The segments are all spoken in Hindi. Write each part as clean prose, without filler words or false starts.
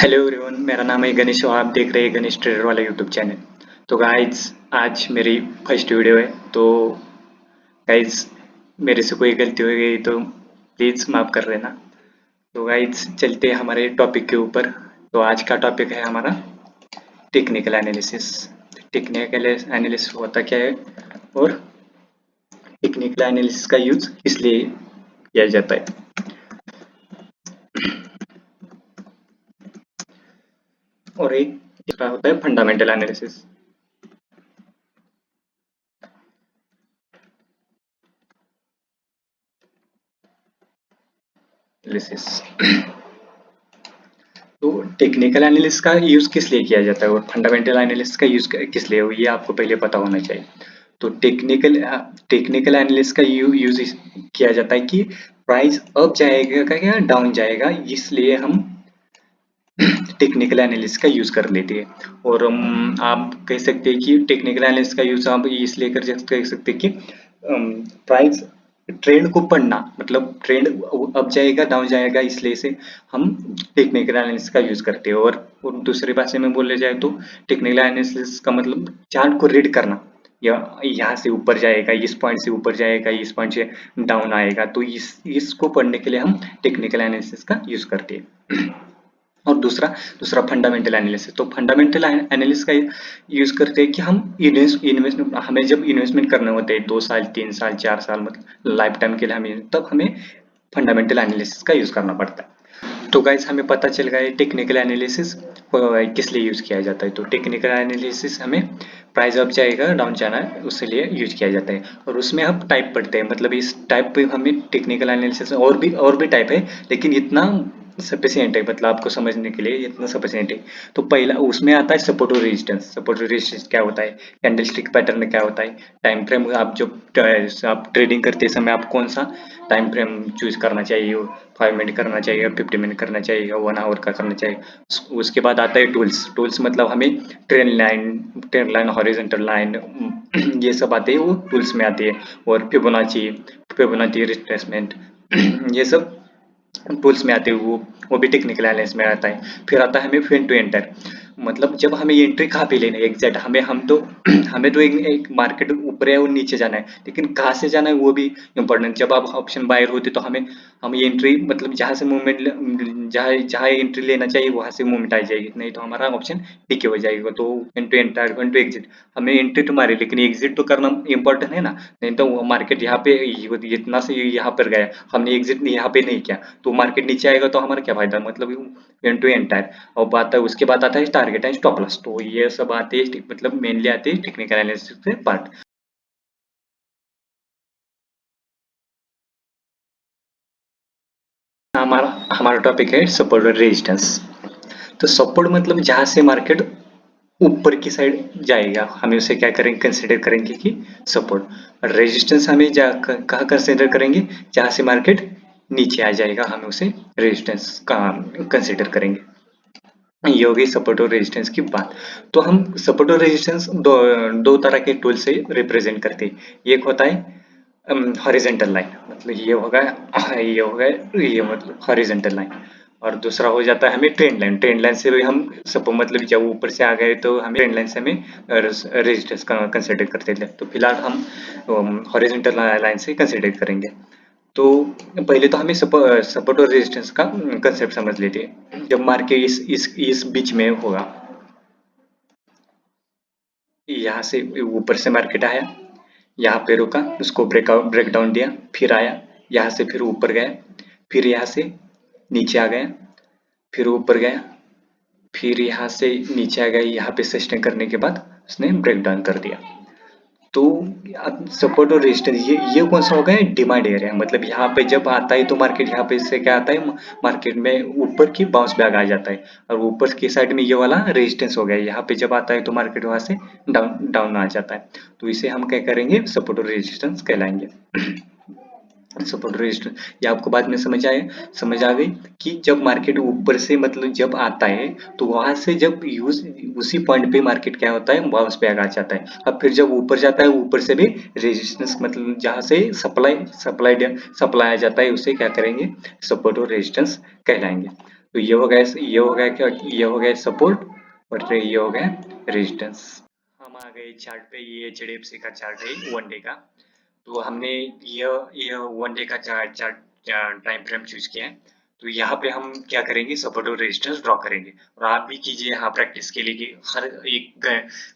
हेलो एवरीवन, मेरा नाम है गणेश और आप देख रहे हैं गणेश ट्रेडर वाला यूट्यूब चैनल। तो गाइज आज मेरी फर्स्ट वीडियो है। तो गाइज मेरे से कोई गलती हो गई तो प्लीज़ माफ़ कर लेना। तो गाइज चलते हैं हमारे टॉपिक के ऊपर। तो आज का टॉपिक है हमारा टेक्निकल एनालिसिस। टेक्निकल एनालिसिस होता क्या है और टेक्निकल एनालिसिस का यूज़ किस लिए किया जाता है। और एक दूसरा होता है फंडामेंटल एनालिसिस। एनालिसिस तो टेक्निकल एनालिसिस का यूज़ किस लिए किया जाता है और फंडामेंटल एनालिसिस का यूज़ किस लिए, ये आपको पहले पता होना चाहिए। तो टेक्निकल एनालिसिस का यूज़ किया जाता है कि प्राइस अप जाएगा या डाउन जाएगा, इसलिए हम टेक्निकल एनालिसिस का यूज़ कर लेते हैं। और आप कह सकते हैं कि टेक्निकल एनालिसिस का यूज़ आप इसलिए कह सकते हैं कि प्राइस ट्रेंड को पढ़ना, मतलब ट्रेंड अप जाएगा डाउन जाएगा, इसलिए से हम टेक्निकल एनालिसिस का यूज़ करते हैं। और दूसरी भाषा में बोले जाए तो टेक्निकल एनालिसिस का मतलब चार्ट को रीड करना, या यहाँ से ऊपर जाएगा, इस पॉइंट से ऊपर जाएगा, इस पॉइंट से डाउन आएगा, तो इसको पढ़ने के लिए हम टेक्निकल एनालिसिस का यूज़ करते हैं। और दूसरा दूसरा फंडामेंटल एनालिसिस। तो फंडामेंटल एनालिसिस का यूज करते हैं कि हम इन्वेस्टमेंट, हमें जब इन्वेस्टमेंट करने होते हैं 2 साल 3 साल 4 साल, मतलब लाइफ टाइम के लिए, हमें तब हमें फंडामेंटल एनालिसिस का यूज करना पड़ता है। तो गाइस हमें पता चल गया टेक्निकल एनालिसिस किस लिए यूज किया जाता है। तो टेक्निकल एनालिसिस हमें प्राइस अप जाएगा डाउन जाना है उसके लिए यूज किया जाता है। और उसमें हम टाइप पढ़ते हैं, मतलब इस टाइप पे हमें टेक्निकल एनालिसिस और भी टाइप है, लेकिन इतना सफिशिएंट है, मतलब आपको समझने के लिए इतना सफिशिएंट है। तो पहला उसमें आता है सपोर्ट और रेजिस्टेंस। सपोर्ट और रेजिस्टेंस क्या होता है, कैंडलस्टिक पैटर्न क्या होता है, टाइम फ्रेम, आप जो आप ट्रेडिंग करते समय आप कौन सा टाइम फ्रेम चूज करना चाहिए, 5 मिनट करना चाहिए, 50 मिनट करना चाहिए, 1 आवर का करना चाहिए। उसके बाद आता है टूल्स। टूल्स मतलब हमें ट्रेन लाइन हॉरिजॉन्टल लाइन ये सब आते हैं, वो टूल्स में आती है। और फिबोनाची रिट्रेसमेंट ये सब टूल्स में आते हैं, वो भी टेक्निकल एनालिसिस में आता है। फिर आता है हमें फिन टू एंटर, मतलब जब हमें एंट्री कहाँ पे लेना है एग्जैक्ट, हमें तो हमें तो एक मार्केट ऊपर है और नीचे जाना है, लेकिन कहाँ से जाना है वो भी इम्पोर्टेंट। जब आप ऑप्शन बायर होते तो हम एंट्री, मतलब जहाँ से मूवमेंट, जहाँ जहाँ एंट्री लेना चाहिए वहां से मूवमेंट आ जाएगी, नहीं तो हमारा ऑप्शन टिके हो जाएगा। तो one two enter one two exit, हमें एंट्री तो मारे लेकिन एग्जिट तो करना इम्पोर्टेंट है ना, नहीं तो मार्केट यहाँ पे इतना से यहाँ पर गया, हमने एग्जिट यहाँ पे नहीं किया तो मार्केट नीचे आएगा तो हमारा क्या फायदा, मतलब एंड टू एंटायर। और बात है उसके बाद आता है टारगेट एंड स्टॉप लॉस। तो ये सब आते हैं, मतलब मेनली आते हैं टेक्निकल एनालिसिस के पार्ट। हमारा हमारा टॉपिक है सपोर्ट और रेजिस्टेंस। तो सपोर्ट मतलब जहां से मार्केट ऊपर की साइड जाएगा, हमें उसे क्या करेंगे, कंसिडर करेंगे कि सपोर्ट। रेजिस्टेंस हमें कहाँ कंसिडर करेंगे, जहां से मार्केट नीचे आ जाएगा, हमें उसे रेजिस्टेंस का कंसिडर करेंगे। ये हो गई सपोर्ट और रेजिस्टेंस की बात। तो हम सपोर्ट और रेजिस्टेंस दो तरह के टूल से रिप्रेजेंट करते हैं। एक होता है हॉरिजेंटल लाइन, मतलब ये मतलब हॉरिजेंटल लाइन। और दूसरा हो जाता है हमें ट्रेंड लाइन। ट्रेंड लाइन से भी हम सपो मतलब जब ऊपर से आ गए तो हमें ट्रेंड लाइन से हमें रेजिस्टेंस कंसिडर करते थे। तो फिलहाल हम हॉरिजेंटल लाइन से कंसिडर करेंगे। तो पहले तो हमें सपोर्ट और रेजिस्टेंस का कंसेप्ट समझ लेते हैं। जब मार्केट इस बीच में होगा, यहाँ से ऊपर से मार्केट आया, यहाँ पे रुका, उसको ब्रेक डाउन दिया, फिर आया, यहाँ से फिर ऊपर गया, फिर यहाँ से नीचे आ गया, फिर ऊपर गया, फिर यहाँ से नीचे आ गया, यहाँ पे सस्टेन करने के बाद उसने ब्रेक डाउन कर दिया। तो सपोर्ट और रेजिस्टेंस ये कौन सा हो गया, डिमांड एरिया। मतलब यहाँ पे जब आता है तो मार्केट यहाँ पे से क्या आता है, मार्केट में ऊपर की बाउंस बैक आ जाता है। और ऊपर की साइड में ये वाला रेजिस्टेंस हो गया, यहाँ पे जब आता है तो मार्केट वहां से डाउन डाउन आ जाता है। तो इसे हम क्या करेंगे, सपोर्ट और रेजिस्टेंस कहलाएंगे। सपोर्ट रेजिस्टेंस, ये आपको बाद में समझ आ गई कि जब मार्केट ऊपर से, मतलब जब आता है तो वहां से जब यूज उसी पॉइंट पे मार्केट क्या होता है, बाउंस बैक आ जाता है। अब फिर जब ऊपर जाता है ऊपर से भी रेजिस्टेंस, मतलब जहां से सप्लाई आ जाता है, उसे क्या करेंगे, सपोर्ट और रेजिस्टेंस कहलाएंगे। तो ये हो गया क्या, ये हो गया सपोर्ट और ये हो गया रेजिस्टेंस। हम आ गए चार्ट पे, ये एचडीएफसी का चार्ट है 1 डे का। तो हमने यह 1 डे का chart chart time frame choose किया है। तो यहाँ पे हम क्या करेंगे, सपोर्ट और रेजिस्टेंस ड्रॉ करेंगे। और आप भी कीजिए यहाँ प्रैक्टिस के लिए कि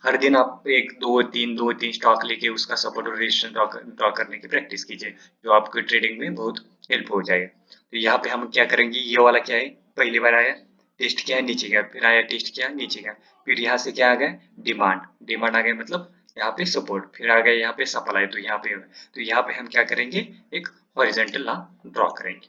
हर दिन आप दो तीन स्टॉक लेके उसका सपोर्ट और रेजिस्टेंस ड्रॉ करने की प्रैक्टिस कीजिए, जो आपको ट्रेडिंग में बहुत हेल्प हो जाएगा। तो यहाँ पे हम क्या करेंगे, ये वाला क्या है, पहली बार आया टेस्ट किया नीचे गया, फिर आया टेस्ट किया नीचे गया, फिर यहाँ से क्या आ गया, डिमांड डिमांड आ गया, मतलब यहाँ पे सपोर्ट, फिर आ गया यहाँ पे सप्लाई, तो यहाँ पे हम क्या करेंगे, एक हॉरिजॉन्टल लाइन ड्रॉ करेंगे।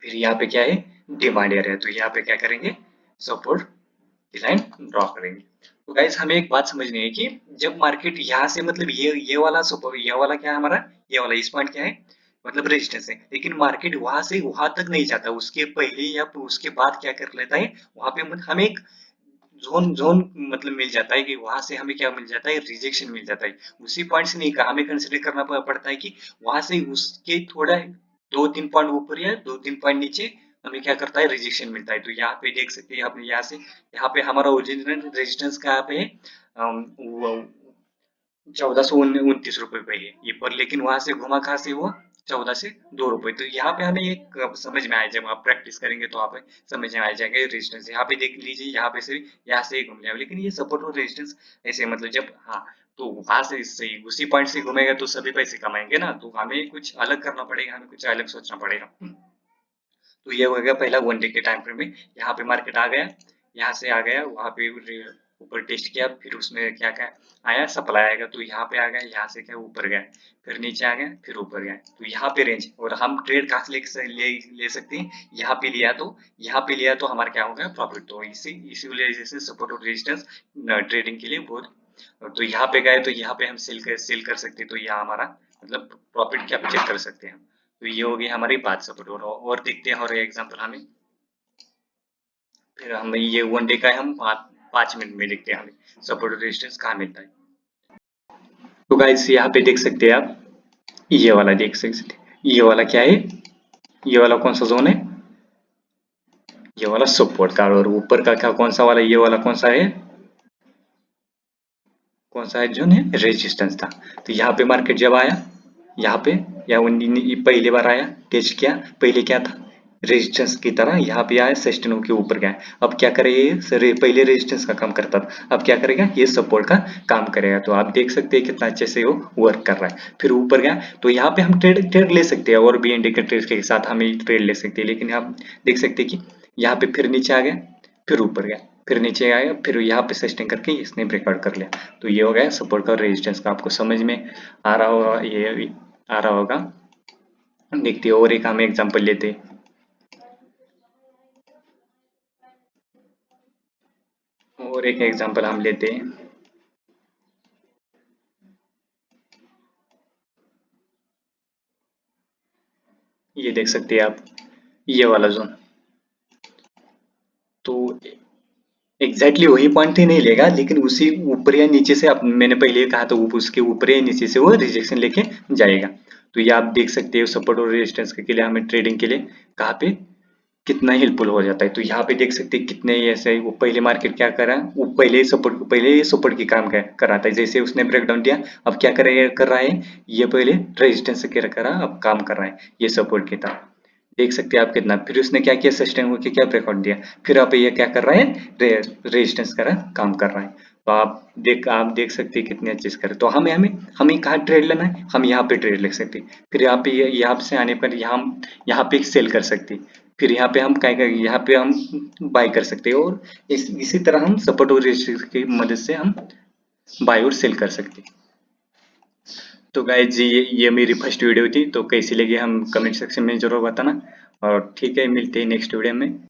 फिर यहाँ पे क्या है, डिमांड एरिया, तो यहाँ पे क्या करेंगे, सपोर्ट की लाइन ड्रॉ करेंगे। तो गाइस हमें एक बात समझनी है कि जब मार्केट यहाँ से, मतलब ये वाला सपोर्ट, ये वाला क्या है हमारा, ये वाला इस पॉइंट क्या है, मतलब रेजिस्टेंस है, लेकिन मार्केट वहां से वहां तक नहीं जाता, उसके पहले या उसके बाद क्या कर लेता है, वहां पे हमें एक जोन जोन मतलब मिल जाता है कि वहां से हमें क्या मिल जाता है, रिजेक्शन मिल जाता है। उसी पॉइंट से नहीं, हमें कंसिडर करना पड़ता है कि वहां से उसके थोड़ा 2-3 पॉइंट ऊपर या 2-3 पॉइंट नीचे हमें क्या करता है, रिजेक्शन मिलता है। तो यहाँ पे देख सकते हैं आपने, यहाँ पे हमारा ओरिजिनल रेजिस्टेंस कहाँ पे है, 1429 रुपए पे है ये पर, लेकिन वहां से घुमा कहाँ से हुआ, 14 से 2 रुपए। तो यहाँ पे हमें एक समझ में आया, जब आप प्रैक्टिस करेंगे तो आप समझ में आ जाएगा रेजिस्टेंस। यहाँ पे देख लीजिए, यहाँ से ही घूम लिया, लेकिन ये सपोर्ट और रेजिस्टेंस ऐसे, मतलब जब, हाँ, तो वहां से सही उसी पॉइंट से घूमेगा तो सभी पैसे कमाएंगे ना, तो हमें कुछ अलग करना पड़ेगा, हमें कुछ अलग सोचना पड़ेगा। तो ये हो गया पहला 1 डे के टाइम फ्रेम में। यहाँ पे मार्केट आ गया, यहाँ से आ गया, वहां पे ऊपर टेस्ट किया, फिर उसमें क्या क्या आया, सप्लाई आएगा, तो यहाँ पे आ गया, यहाँ से क्या ऊपर गया, फिर नीचे आ गया, फिर ऊपर गया, तो यहाँ पे रेंज, और हम ट्रेड कहाँ से ले सकते हैं, यहाँ पे लिया तो हमारा क्या होगा, प्रॉफिट। तो इसी वजह से सपोर्ट और रेजिस्टेंस ट्रेडिंग के लिए बहुत। तो यहाँ पे गए तो यहाँ पे हम सेल कर सकते हैं, तो यहाँ हमारा मतलब प्रॉफिट कैप्चर कर सकते हैं। तो ये हो गई हमारी बात सपोर्ट, और देखते हैं और एग्जांपल हमें, फिर हम ये 1 डे का है, हम 5 मिनट में देखते हैं हमें सपोर्ट और रेजिस्टेंस कहाँ मिलता है। तो गाइस यहाँ पे देख सकते हैं आप, ये वाला देख सकते हैं, ये वाला क्या है, ये वाला कौन सा जोन है, ये वाला सपोर्ट का, और ऊपर का क्या, कौन सा वाला, ये वाला कौन सा है, कौन सा है जोन है, रेजिस्टेंस था। तो यहाँ पे मार्केट जब आया, यहाँ पे या पहली बार आया, टेस्ट किया, पहले क्या था, रेजिस्टेंस की तरह यहाँ पे आया, सस्टेन होके ऊपर गया। अब क्या करेगा ये, पहले रेजिस्टेंस का काम करता था, अब क्या करेगा, ये सपोर्ट का काम करेगा। तो आप देख सकते हैं कितना अच्छे से वो वर्क कर रहा है। फिर ऊपर गया, तो यहाँ पे हम ट्रेड ट्रेड ले सकते हैं, और भी इंडिकेटर्स के साथ हम ट्रेड ले सकते हैं, लेकिन आप देख सकते हैं कि यहाँ पे फिर नीचे आ गया, फिर ऊपर गया, फिर नीचे आया, फिर यहाँ पे सस्टेन करके इसने ब्रेकआउट कर लिया। तो ये हो गया सपोर्ट का और रेजिस्टेंस का, आपको समझ में आ रहा होगा, ये आ रहा होगा। देखते हैं और एक हम एग्जांपल लेते हैं, और एक एग्जांपल हम लेते हैं। ये देख सकते हैं आप, ये वाला जोन, तो एग्जैक्टली वही पॉइंट ही नहीं लेगा, लेकिन उसी ऊपर या नीचे से, मैंने पहले कहा था, उसके ऊपर या नीचे से वो रिजेक्शन लेके जाएगा। तो ये आप देख सकते हो सपोर्ट और रेजिस्टेंस के लिए हमें ट्रेडिंग के लिए कहाँ पे कितना हेल्पफुल हो जाता है। तो यहाँ पे देख सकते हैं कितने ऐसे, वो पहले मार्केट क्या करा, वो पहले सपोर्ट की काम कर रहा था, जैसे उसने ब्रेकडाउन दिया, अब क्या कर रहा है, ये पहले रेजिस्टेंस के करा, अब काम कर रहा है, ये सपोर्ट की था। देख सकते हैं आप कितना, फिर उसने क्या किया, सस्टेन होकर क्या ब्रेकआउट दिया, फिर आप ये क्या कर रहा है, रेजिस्टेंस का काम कर रहा है। तो आप देख सकते हैं कितने अच्छे से करे। तो हमें कहाँ ट्रेड लेना है, हम यहाँ पे ट्रेड ले सकते हैं। फिर यहाँ पे यहाँ से आने पर यहाँ पे सेल कर सकते हैं। फिर यहाँ पे हम क्या करेंगे, यहाँ पे हम बाय कर सकते हैं, और इसी तरह हम सपोर्ट और रेजिस्टेंस की मदद से हम बाय और सेल कर सकते हैं। तो गाइस जी, ये मेरी फर्स्ट वीडियो थी, तो कैसी लगी हम कमेंट सेक्शन में जरूर बताना। और ठीक है, मिलते हैं नेक्स्ट वीडियो में।